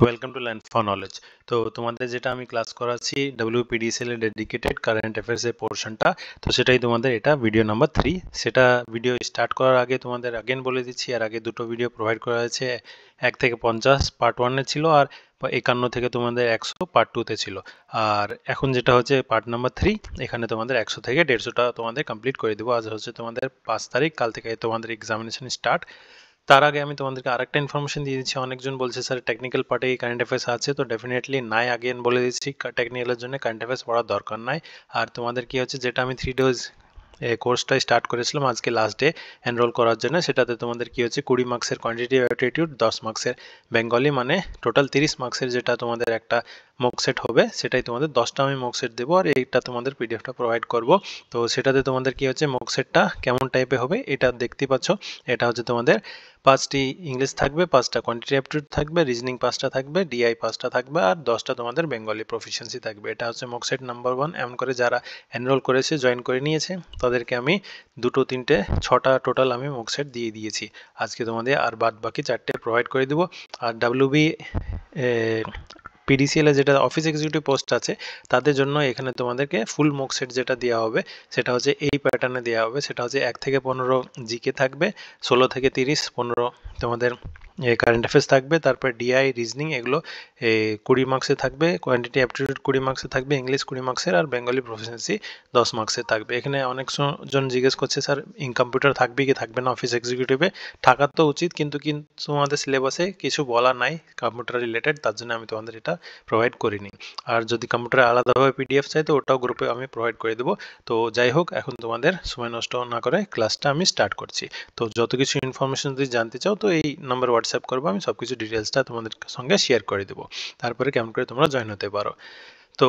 Welcome to learn for knowledge. তো তোমাদের যেটা আমি ক্লাস করাচ্ছি WPDCL এর ডেডিকেটেড কারেন্ট অ্যাফেয়ার্স এর পোর্শনটা, তো সেটাই তোমাদের এটা ভিডিও নাম্বার 3। সেটা ভিডিও স্টার্ট করার আগে তোমাদের আগেন বলে দিচ্ছি, আর আগে দুটো ভিডিও প্রোভাইড করা হয়েছে। 1 থেকে 50 পার্ট 1 এ ছিল, আর 51 থেকে তোমাদের 100 পার্ট 2 তে ছিল। আর এখন যেটা হচ্ছে পার্ট নাম্বার 3, এখানে তোমাদের 100 থেকে 150টা তোমাদের কমপ্লিট করে দেবো। আজ হচ্ছে তোমাদের 5 তারিখ, কাল থেকে তোমাদের এক্সামিনেশন স্টার্ট। তার আগে আমি তোমাদেরকে আরেকটা ইনফরমেশন দিয়ে দিচ্ছি। অনেকজন বলছে স্যার টেকনিক্যাল পার্টে এই কারেন্ট অ্যাফেয়ার্স আছে, তো ডেফিনেটলি নাই। আগেন বলে দিচ্ছি, টেকনিক্যালের জন্য কারেন্ট অ্যাফেয়ার্স পড়ার দরকার নাই। আর তোমাদের কি হচ্ছে, যেটা আমি 3 ডেজ কোর্সটা স্টার্ট করেছিলাম আজকে লাস্ট ডে এনরোল করার জন্য, সেটাতে তোমাদের কি হচ্ছে 20 মার্কসের কোয়ান্টিটিভ অ্যাপটিটিউড, 10 মার্কসের বেঙ্গলি, মানে টোটাল 30 মার্কসের যেটা তোমাদের একটা মক সেট হবে, সেটাই তোমাদের 10টা আমি মক সেট দেবো, আর এইটা তোমাদের পিডিএফটা প্রোভাইড করব। তো সেটাতে তোমাদের কি হচ্ছে মক সেটটা কেমন টাইপের হবে এটা দেখতে পাচ্ছ। এটা হচ্ছে তোমাদের 5টি ইংলিশ থাকবে, 5টা কোয়ান্টিটি অ্যাপটিটিউড থাকবে, রিজনিং 5টা থাকবে, ডিআই 5টা থাকবে, আর 10টা তোমাদের বেঙ্গলি প্রফিসিয়েন্সি থাকবে। এটা হচ্ছে মক সেট নাম্বার 1। এমন করে যারা এনরোল করেছে, জয়েন করে নিয়েছে, তাদেরকে আমি 2, 3, 6টা টোটাল আমি মক সেট দিয়ে দিয়েছি আজকে তোমাদের, আর বাদ বাকি 4টে প্রোভাইড করে দেবো। আর WB PDCL এ যেটা অফিস এক্সিকিউটিভ পোস্ট আছে, তাদের জন্য এখানে তোমাদেরকে ফুল মক সেট যেটা দেওয়া হবে, সেটা হচ্ছে এই প্যাটার্নে দেওয়া হবে। সেটা হচ্ছে 1 থেকে 15 জিকে থাকবে, 16 থেকে 30, 15 তোমাদের কারেন্ট অ্যাফেয়ার্স থাকবে, তারপর ডিআই রিজনিং এগুলো 20 মার্কসে থাকবে, কোয়ান্টিটি অ্যাপটিটিউড 20 মার্কসে থাকবে, ইংলিশ 20 মার্কসের, আর বেঙ্গলি প্রফিসিয়েন্সি 10 মার্কসে থাকবে। এখানে অনেক জন জিজ্ঞেস করছে স্যার কম্পিউটার থাকবে কি থাকবে না অফিস এক্সিকিউটিভে। থাকার তো উচিত, কিন্তু তোমাদের সিলেবাসে কিছু বলা নাই কম্পিউটার রিলেটেড, তার জন্য আমি তোমাদের এটা প্রোভাইড করিনি। আর যদি কম্পিউটারে আলাদাভাবে পিডিএফ চাই, তো ওটাও গ্রুপে আমি প্রোভাইড করে দেবো। তো যাই হোক, এখন তোমাদের সময় নষ্ট না করে ক্লাসটা আমি স্টার্ট করছি। তো যত কিছু ইনফরমেশন যদি জানতে চাও, তো এই নাম্বার হোয়াটসঅ্যাপ করবো, আমি সব কিছু ডিটেলসটা তোমাদের সঙ্গে শেয়ার করে দেবো। তারপরে কেমন করে তোমরা জয়েন হতে পারো। তো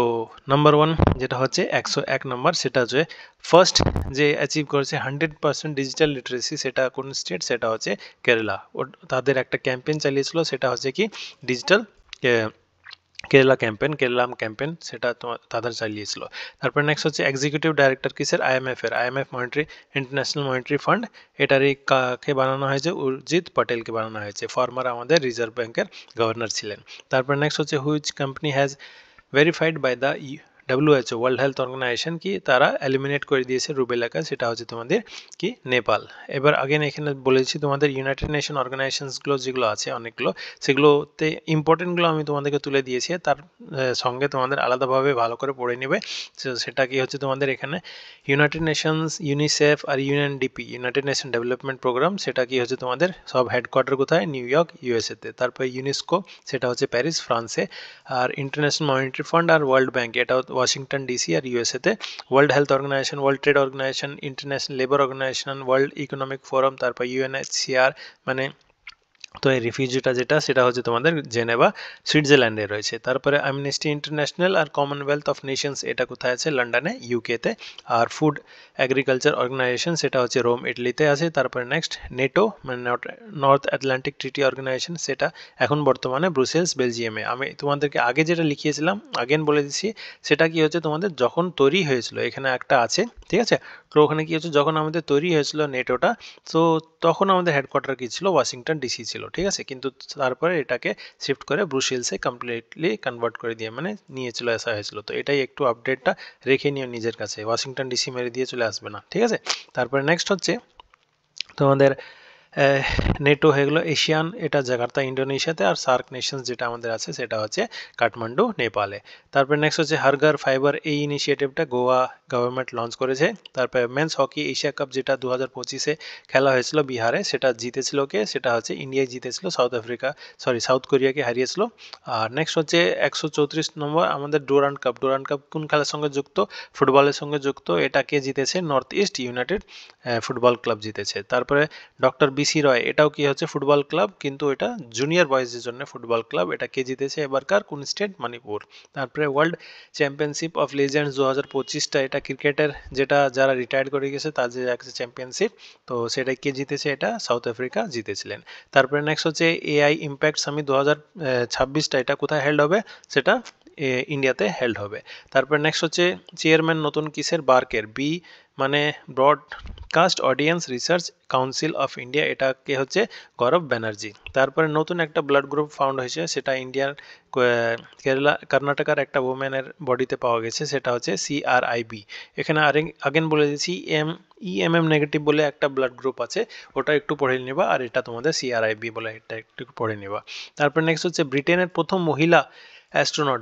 নাম্বার 1 যেটা হচ্ছে 101 নাম্বার, সেটা হচ্ছে ফার্স্ট যে অ্যাচিভ করেছে 100% ডিজিটাল লিটারেসি, সেটা কোন স্টেট, সেটা হচ্ছে কেরালা। তাদের একটা ক্যাম্পেইন চালিয়েছিল, সেটা হচ্ছে কি ডিজিটাল কেরালা ক্যাম্পেন, সেটা তাদের চালিয়েছিল। তারপর নেক্সট হচ্ছে এক্সিকিউটিভ ডাইরেক্টর কিসের, IMF monetary international Monetary fund, এটারই কাকে বানানো হয়েছে, উর্জিত পটেলকে বানানো হয়েছে, ফর্মার আমাদের রিজার্ভ ব্যাংকের গভর্নর ছিলেন। তারপর নেক্সট হচ্ছে which company has verified by the WHO World Health Organization, কি তারা এলিমিনেট করে দিয়েছে রুবেলাকে, সেটা হচ্ছে তোমাদের কি নেপাল। এবার আগেন এখানে বলেছি তোমাদের ইউনাইটেড নেশন অর্গানাইজেশনসগুলো যেগুলো আছে অনেকগুলো, সেগুলোতে ইম্পর্টেন্টগুলো আমি তোমাদেরকে তুলে দিয়েছি, তার সঙ্গে তোমাদের আলাদাভাবে ভালো করে পড়ে নেবে। সেটা কি হচ্ছে তোমাদের এখানে ইউনাইটেড নেশনস, ইউনিসেফ, আর UNDP, United Nation Development Programme, সেটা কি হচ্ছে তোমাদের সব হেডকোয়ার্টার কোথায়, নিউ ইয়র্ক ইউএসএতে। তারপর ইউনেস্কো, সেটা হচ্ছে প্যারিস ফ্রান্সে। আর ইন্টারন্যাশনাল মনিটারি ফান্ড আর ওয়ার্ল্ড ব্যাংক, এটা ওয়াশিংটন ডিসি আর ইউএসএতে। World Health Organization, World Trade Organization, International Labour Organization, World Economic Forum, তারপর UNHCR, মানে তো এই রিফিউজিটা যেটা, সেটা হচ্ছে তোমাদের জেনেভা সুইজারল্যান্ডে রয়েছে। তারপরে অ্যামনেস্টি ইন্টারন্যাশনাল আর কমনওয়েলথ অফ নেশনস, এটা কোথায় আছে, লন্ডনে ইউকেতে। আর ফুড এগ্রিকালচার অর্গানাইজেশন, সেটা হচ্ছে রোম ইটালিতে আছে। তারপরে নেক্সট নেটো, মানে নর্থ আটলান্টিক ট্রিটি অর্গানাইজেশন, সেটা এখন বর্তমানে ব্রুসেলস বেলজিয়ামে। আমি তোমাদেরকে আগে যেটা লিখিয়েছিলাম আগেন বলে দিচ্ছি, সেটা কি হচ্ছে তোমাদের যখন তৈরি হয়েছিল, এখানে একটা আছে, ঠিক আছে। তো ওখানে কি হচ্ছে, যখন আমাদের তৈরি হয়েছিল নেটোটা, তো তখন আমাদের হেডকোয়ার্টার কি ছিল, ওয়াশিংটন ডিসি ছিল, ঠিক আছে। কিন্তু তারপরে এটাকে শিফট করে ব্রুসেলসে কমপ্লিটলি কনভার্ট করে দিয়ে, মানে নিয়ে চলে আসা হয়েছিল। তো এটাই একটু আপডেটটা রেখে নিও নিজের কাছে, ওয়াশিংটন ডিসি মেরে দিয়ে চলে আসবে না, ঠিক আছে। তারপরে নেক্সট হচ্ছে তোমাদের নেটো হয়ে গেলো এশিয়ান, এটা জাকার্তা ইন্ডোনেশিয়াতে। আর সার্ক নেশনস যেটা আমাদের আছে, সেটা হচ্ছে কাঠমান্ডু নেপালে। তারপরে নেক্সট হচ্ছে হারগার ফাইবার, এই ইনিশিয়েটিভটা গোয়া গভর্নমেন্ট লঞ্চ করেছে। তারপরে মেন্স হকি এশিয়া কাপ, যেটা 2025-এ খেলা হয়েছিল বিহারে, সেটা জিতেছিল কে, সেটা হচ্ছে ইন্ডিয়ায় জিতেছিল, সাউথ কোরিয়াকে হারিয়েছিল। আর নেক্সট হচ্ছে 134 নম্বর আমাদের ডুরান্ড কাপ কোন খেলার সঙ্গে যুক্ত, ফুটবলের সঙ্গে যুক্ত। এটাকে জিতেছে north east United football club জিতেছে। তারপরে ডক্টর BC রয়, এটাও কি হচ্ছে ফুটবল ক্লাব, কিন্তু এটা জুনিয়র বয়েজের জন্য ফুটবল ক্লাব। এটা কে জিতেছে এবারকার, কোন স্টেট, মণিপুর। তারপরে ওয়ার্ল্ড চ্যাম্পিয়নশিপ অফ লেজেন্ডস 2025টা, এটা ক্রিকেটের যেটা যারা রিটায়ার্ড করে গেছে তাদের একটা চ্যাম্পিয়নশিপ, তো সেটা কে জিতেছে, এটা সাউথ আফ্রিকা জিতেছিলেন। তারপরে নেক্সট হচ্ছে AI ইম্প্যাক্ট সামিট 2026টা, এটা কোথায় হেল্ড হবে, সেটা ইন্ডিয়াতে হেল্ড হবে। তারপর নেক্সট হচ্ছে চেয়ারম্যান নতুন কিসের, বার্কের, বি মানে broadcast audience research council of India, এটাকে হচ্ছে গৌরব ব্যানার্জি। তারপরে নতুন একটা ব্লাড গ্রুপ ফাউন্ড হয়েছে, সেটা ইন্ডিয়ার কর্ণাটকার একটা ওমেনের বডিতে পাওয়া গেছে, সেটা হচ্ছে CRIB। এখানে আগেন বলে দিচ্ছি EMM নেগেটিভ বলে একটা ব্লাড গ্রুপ আছে, ওটা একটু পড়ে নিবা, আর এটা তোমাদের CRIB বলে এটা একটু পড়ে নিবা। তারপর নেক্সট হচ্ছে ব্রিটেনের প্রথম মহিলা অ্যাস্ট্রোনট,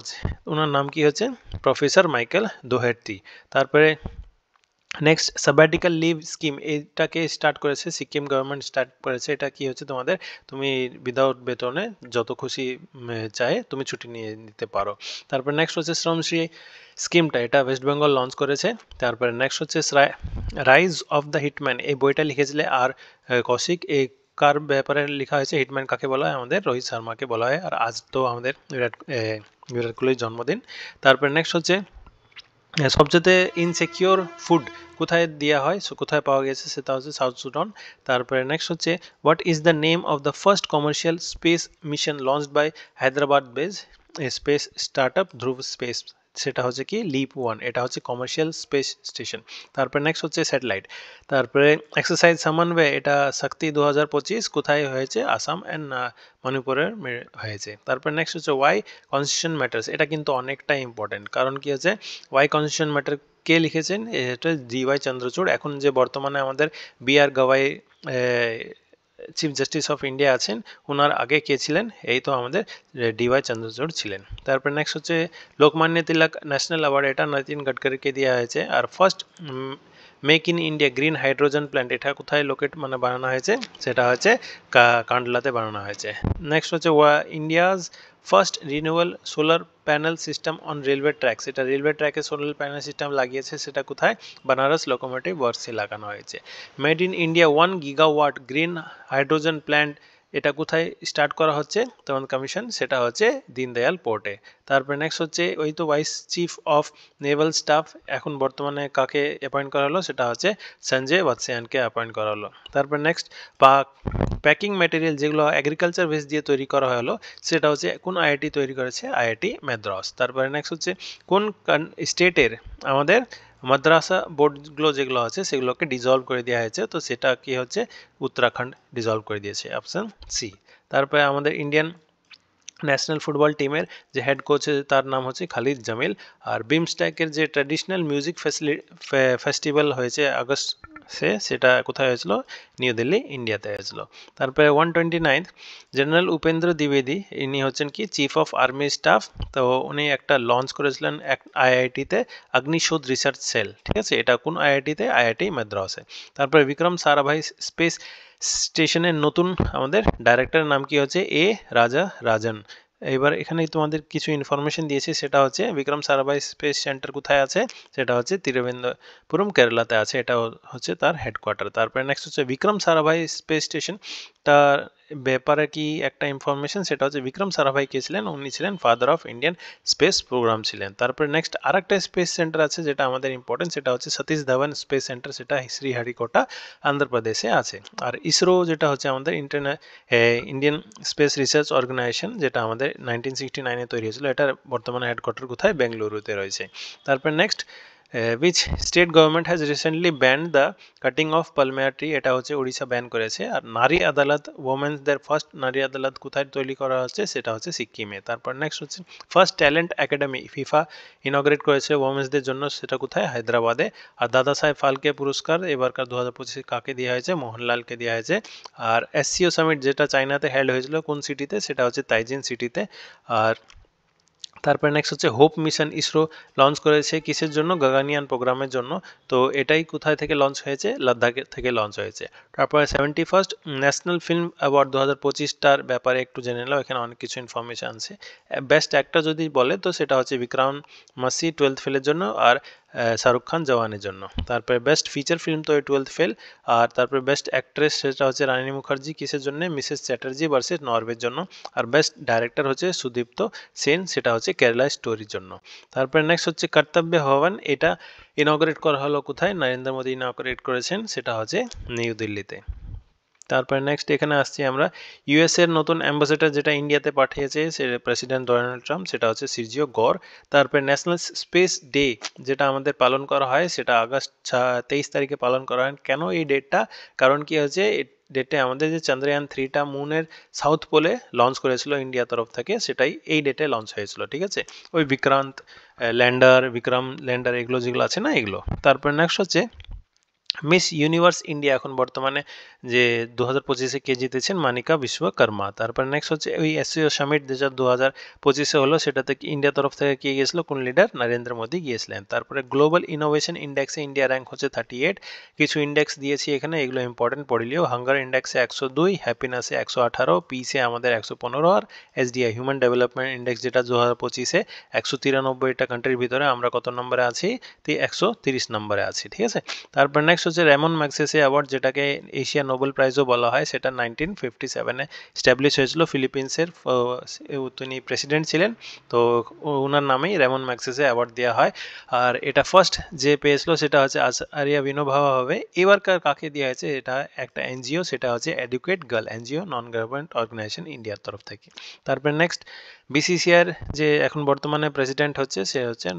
ওনার নাম কি হচ্ছে প্রফেসর মাইকেল দোহের্টি। তারপরে নেক্সট সাব্যাটিক্যাল লিভ স্কিম, এটাকে স্টার্ট করেছে সিকিম গভর্নমেন্ট স্টার্ট করেছে। এটা কি হচ্ছে তোমাদের, তুমি উইদাউট বেতনে যত খুশি চায় তুমি ছুটি নিয়ে নিতে পারো। তারপর নেক্সট হচ্ছে শ্রমশ্রী স্কিমটা, এটা ওয়েস্ট বেঙ্গল লঞ্চ করেছে। তারপরে নেক্সট হচ্ছে রাইজ অফ দ্য হিটম্যান, এই বইটা লিখেছিলে আর কৌশিক, এই কার ব্যাপারে লেখা হয়েছে, হিটম্যান কাকে বলা হয়, আমাদের রোহিত শর্মাকে বলা হয়। আর আজ তো আমাদের বিরাট কোহলির জন্মদিন। তারপরে নেক্সট হচ্ছে সবচেয়ে ইনসিকিউর ফুড কোথায় দেওয়া হয়, কোথায় পাওয়া গেছে, সেটা হচ্ছে সাউথ সুদান। তারপরে নেক্সট হচ্ছে what is the name of the first commercial space mission launched by Hyderabad base space startup Dhruva space, সেটা হচ্ছে কি LEAP-1, এটা হচ্ছে কমার্শিয়াল স্পেস স্টেশন। তারপরে নেক্সট হচ্ছে স্যাটেলাইট। তারপরে এক্সারসাইজ সমন্বয়, এটা শক্তি 2025 কোথায় হয়েছে, আসাম অ্যান্ড মণিপুরের হয়েছে। তারপর নেক্সট হচ্ছে ওয়াই কনস্টিটিউশন ম্যাটার্স, এটা কিন্তু অনেকটা ইম্পর্টেন্ট, কারণ কি হচ্ছে ওয়াই কনস্টিটিউশন ম্যাটার কে লিখেছেন, এটা DY চন্দ্রচূড়। এখন যে বর্তমানে আমাদের BR Gavai chief justice of India আছেন, ওনার আগে কে ছিলেন, এই তো আমাদের DY চন্দ্রচূড় ছিলেন। তারপর নেক্সট হচ্ছে লোকমান্য তিলক ন্যাশনাল অ্যাওয়ার্ড, এটা নীতিন গডকারিকে দেওয়া হয়েছে। আর first make in India green hydrogen plant, এটা কোথায় লোকেট মানে বানানো হয়েছে, সেটা হচ্ছে কান্ডলাতে বানানো হয়েছে। নেক্সট হচ্ছে India's first renewable solar panel system on railway tracks, এটা রেলওয়ে ট্র্যাকে সোলার প্যানেল সিস্টেম লাগিয়েছে, সেটা কোথায়, বানারস লোকোমোটিভ ওয়ার্কসে লাগানো হয়েছে। Made in India 1 gigawatt green hydrogen plant, এটা কোথায় স্টার্ট করা হচ্ছে তোমাদের কমিশন, সেটা হচ্ছে দীনদয়াল পোর্টে। তারপরে নেক্সট হচ্ছে ওই তো vice chief of Naval staff, এখন বর্তমানে কাকে অ্যাপয়েন্ট করা হলো, সেটা হচ্ছে সঞ্জয় বাৎসিয়ানকে অ্যাপয়েন্ট করা হলো। তারপর নেক্সট প্যাকিং ম্যাটেরিয়াল যেগুলো এগ্রিকালচার বেস দিয়ে তৈরি করা হলো, সেটা হচ্ছে কোন IIT তৈরি করেছে, IIT মাদ্রাস। তারপরে নেক্সট হচ্ছে কোন স্টেটের আমাদের মাদ্রাসা বোর্ডগুলো যেগুলো আছে সেগুলোকে ডিজলভ করে দেওয়া হয়েছে, তো সেটা কি হচ্ছে উত্তরাখণ্ড ডিজলভ করে দিয়েছে, অপশন সি। তারপরে আমাদের ইন্ডিয়ান ন্যাশনাল ফুটবল টিমের যে হেড কোচ তার নাম হচ্ছে খালিদ জামিল। আর বিমস্ট্যাকের যে ট্র্যাডিশনাল মিউজিক ফেস্টিভ্যাল হয়েছে আগস্ট সেটা কোথায় হয়েছিল, নিউ দিল্লি ইন্ডিয়াতে হয়েছিল। তারপরে 129 জেনারেল উপেন্দ্র দ্বিবেদী, ইনি হচ্ছেন কি চিফ অফ আর্মি স্টাফ, তো উনি একটা লঞ্চ করেছিলেন IIT-তে অগ্নিশোধ রিসার্চ সেল, ঠিক আছে, এটা কোন IIT-তে, IIT মাদ্রাসে। তারপরে বিক্রম সারাভাই স্পেস স্টেশনের নতুন আমাদের ডাইরেক্টরের নাম কি হচ্ছে রাজা রাজন। এবার এখানে তোমাদের কিছু ইনফরমেশন দিয়েছি, সেটা হচ্ছে বিক্রম সারাভাই স্পেস সেন্টার কোথায় আছে, সেটা হচ্ছে তিরুবনন্তপুরম কেরালাতে আছে, এটা হচ্ছে তার হেডকোয়ার্টার। তারপরে নেক্সট হচ্ছে বিক্রম সারাভাই স্পেস স্টেশন, তার ব্যাপারে কি একটা ইনফরমেশন, সেটা হচ্ছে বিক্রম সারাভাই কে ছিলেন, উনি ছিলেন father of Indian space programme ছিলেন। তারপরে নেক্সট আরেকটা স্পেস সেন্টার আছে যেটা আমাদের ইম্পর্টেন্ট, সেটা হচ্ছে সতীশ ধাওয়ান স্পেস সেন্টার, সেটা শ্রীহারিকোটা অন্ধ্রপ্রদেশে আছে। আর ইসরো যেটা হচ্ছে আমাদের ইন্ডিয়ান স্পেস রিসার্চ অর্গানাইজেশন, যেটা আমাদের 1969-এ তৈরি হয়েছিল, এটার বর্তমানে হেডকোয়ার্টার কোথায়, বেঙ্গালুরুতে রয়েছে। তারপর next which state government has recently banned the cutting of palmetto tree, এটা হচ্ছে উড়িষ্যা ব্যান করেছে। আর নারী আদালত ওমেন্সদের ফার্স্ট নারী আদালত কোথায় তৈরি করা হচ্ছে, সেটা হচ্ছে সিকিমে। তারপর নেক্সট হচ্ছে ফার্স্ট ট্যালেন্ট একাডেমি ফিফা ইনগ্রেট করেছে ওমেন্সদের জন্য, সেটা কোথায়, হায়দ্রাবাদে। আর দাদা সাহেব ফালকে পুরস্কার এবারকার 2025 কাকে দেওয়া হয়েছে, মোহনলালকে দেওয়া হয়েছে। আর SCO সামিট যেটা চায়নাতে হেল্ড হয়েছিল কোন সিটিতে, সেটা হচ্ছে তাইজিন সিটিতে। আর তারপরে নেক্সট হচ্ছে হোপ মিশন ইসরো লঞ্চ করেছে কিসের জন্য, গগনয়ান প্রোগ্রামের জন্য, তো এটাই কোথায় থেকে লঞ্চ হয়েছে, লাদাখ থেকে লঞ্চ হয়েছে। তারপরে 71st ন্যাশনাল ফিল্ম অ্যাওয়ার্ড 2025টার ব্যাপারে একটু জেনে নিলাম, এখানে অনেক কিছু ইনফরমেশন আছে। বেস্ট অ্যাক্টর যদি বলে তো সেটা হচ্ছে বিক্রম মাসি 12th ফেলের জন্য, আর শাহরুখ খান জওয়ানের জন্য। তারপরে বেস্ট ফিচার ফিল্ম তো 12th ফেল। আর তারপরে বেস্ট অ্যাক্ট্রেস সেটা হচ্ছে রানী মুখার্জি কিসের জন্য, মিসেস চ্যাটার্জি ভার্সেস নরওয়ের জন্য। আর বেস্ট ডাইরেক্টর হচ্ছে সুদীপ্ত সেন, সেটা হচ্ছে কেরালা স্টোরির জন্য। তারপরে নেক্সট হচ্ছে কর্তব্য ভবন, এটা ইনগ্রেট করা হলো কোথায়, নরেন্দ্র মোদী ইনগ্রেট করেছেন, সেটা হচ্ছে নিউ দিল্লিতে। তারপরে নেক্সট এখানে আসছি আমরা ইউএস এর নতুন অ্যাম্বাসেডর যেটা ইন্ডিয়াতে পাঠিয়েছে সে প্রেসিডেন্ট ডোনাল্ড ট্রাম্প, সেটা হচ্ছে সির্জিও গর। তারপরে ন্যাশনাল স্পেস ডে যেটা আমাদের পালন করা হয় সেটা আগস্ট 23 তারিখে পালন করা হয়। কেন এই ডেটটা? কারণ কি হচ্ছে ডেটে আমাদের যে চন্দ্রয়ান 3টা মুনের সাউথ পোলে লঞ্চ করেছিল ইন্ডিয়া তরফ থেকে, সেটাই এই ডেটে লঞ্চ হয়েছিল, ঠিক আছে। ওই বিক্রান্ত বিক্রম ল্যান্ডার এগুলো যেগুলো আছে না এগুলো। তারপর নেক্সট হচ্ছে মিস ইউনিভার্স ইন্ডিয়া এখন বর্তমানে যে 2025-এ কে জিতেছেন, মানিকা বিশ্বকর্মা। তারপর নেক্সট হচ্ছে ওই এসসিও সামিট যেটা 2025-এ হলো, সেটাতে ইন্ডিয়া তরফ থেকে কে গিয়েছিল, কোন লিডার? নরেন্দ্র মোদী গিয়েছিলেন। তারপরে গ্লোবাল ইনোভেশন ইন্ডেক্সে ইন্ডিয়া র্যাঙ্ক হচ্ছে 38। কিছু ইন্ডেক্স দিয়েছি এখানে, এগুলো ইম্পর্টেন্ট পড়িলিও। হাঙ্গার ইন্ডেক্সে 102, হ্যাপিনেসে 118, পিসে আমাদের 115, আর এসডিআই হিউম্যান ডেভেলপমেন্ট ইন্ডেক্স যেটা 2025-এ 193টা কান্ট্রির ভিতরে আমরা কত নম্বরে আছি? 130 নম্বরে আছি, ঠিক আছে। তারপর নেক্সট হচ্ছে রেমন ম্যাগসেসে অ্যাওয়ার্ড, যেটাকে এশিয়া নোবেল প্রাইজও বলা হয়, সেটা 1957-এ স্ট্যাবলিশ হয়েছিল। ফিলিপিন্সের তিনি প্রেসিডেন্ট ছিলেন, তো ওনার নামেই রেমন ম্যাগসেসে অ্যাওয়ার্ড দেওয়া হয়। আর এটা ফার্স্ট যে পেয়েছিল সেটা হচ্ছে আরিয়া বিনোভাবা হবে। এবারকার কাকে দেওয়া হয়েছে? এটা একটা এনজিও, সেটা হচ্ছে educate girl NGO, non government organisation ইন্ডিয়ার তরফ থেকে। তারপরে নেক্সট বিসিসিআর যে এখন বর্তমানে প্রেসিডেন্ট হচ্ছে সে হচ্ছে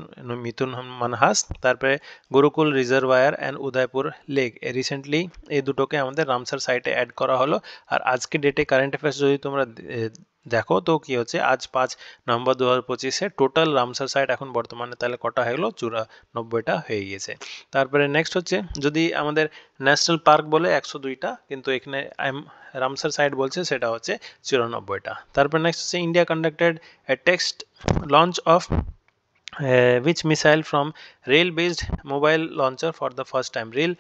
মিথুন মানহাস। তারপরে Gurukul reservoir and Udaipur lake recently এই দুটোকে আমাদের রামসার সাইটে অ্যাড করা হলো। আর আজকে ডেটে কারেন্ট অ্যাফেয়ার্স যদি তোমরা দেখো তো কি হচ্ছে, আজ 5 নভেম্বর 2025-এ টোটাল রামসার সাইট এখন বর্তমানে তাহলে কটা হয়ে গেলো? 94টা হয়ে গিয়েছে। তারপরে নেক্সট হচ্ছে যদি আমাদের ন্যাশনাল পার্ক বলে 102টা, কিন্তু এখানে রামসার সাইট বলছে সেটা হচ্ছে 94টা। তারপর নেক্সট হচ্ছে India conducted A test launch of which missile from rail based mobile launcher for the first time। Rail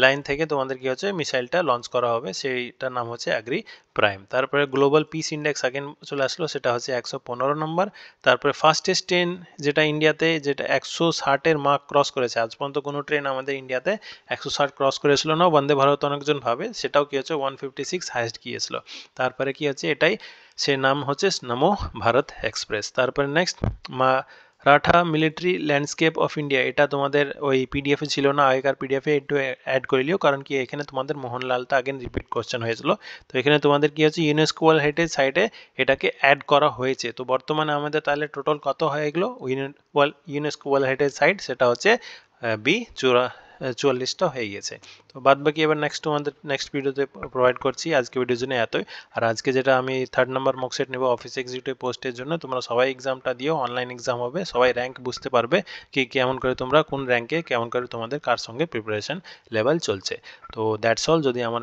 line থেকে তোমাদের কি হচ্ছে মিসাইলটা লঞ্চ করা হবে, সেইটার নাম হচ্ছে অ্যাগ্রি প্রাইম। তারপরে গ্লোবাল পিস ইন্ডেক্স আগেন চলে আসলো, সেটা হচ্ছে 115 নম্বর। তারপরে ফাস্টেস্ট ট্রেন যেটা ইন্ডিয়াতে, যেটা 160-এর মার্ক ক্রস করেছে, আজ পর্যন্ত কোনো ট্রেন আমাদের ইন্ডিয়াতে 160 ক্রস করেছিল না, বন্দে ভারত অনেকজন ভাবে, সেটাও কি হচ্ছে 156 হাইস্ট গিয়েছিল। তারপরে কি হচ্ছে এটাই, সে নাম হচ্ছে নমো ভারত এক্সপ্রেস। তারপরে next Maratha military landscape of India, এটা তোমাদের ওই পিডিএফে ছিল না, আগেকার পিডিএফে একটু অ্যাড করে লিও, কারণ কি এখানে তোমাদের মোহনলালটা আগেন রিপিট কোশ্চেন হয়েছিল। তো এখানে তোমাদের কি হচ্ছে ইউনেস্কো ওয়ার্ল্ড হেরিটেজ সাইটে এটাকে অ্যাড করা হয়েছে। তো বর্তমানে আমাদের তাহলে টোটাল কত হয়ে গেলো ইউনেস্কো ওয়ার্ল্ড হেরিটেজ সাইট, সেটা হচ্ছে 44টা হয়ে গেছে। তো বাদ বাকি এবার তোমাদের নেক্সট ভিডিওতে প্রোভাইড করছি। আজকে ভিডিওর জন্য এতই। আর আজকে যেটা আমি 3rd নাম্বার মক সেট নেব অফিস এক্সিকিউটিভ পোস্টের জন্য, তোমরা সবাই এক্সামটা দিও, অনলাইন এক্সাম হবে, সবাই র্যাঙ্ক বুঝতে পারবে কি কেমন করে তোমরা কোন র্যাঙ্কে কেমন করে তোমাদের কার সঙ্গে প্রিপারেশন লেভেল চলছে। তো দ্যাটস অল। যদি আমার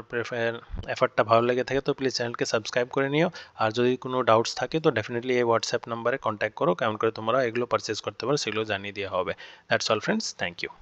এফার্টটা ভালো লেগে থাকে তো প্লিজ চ্যানেলকে সাবস্ক্রাইব করে নিও। আর যদি কোনো ডাউটস থাকে তো ডেফিনেটলি এই হোয়াটসঅ্যাপ নাম্বারে কন্ট্যাক্ট করো, কেমন করে তোমরা এগুলো পারচেস করতে পারো সেগুলো জানিয়ে দেওয়া হবে। That's all friends, thank you.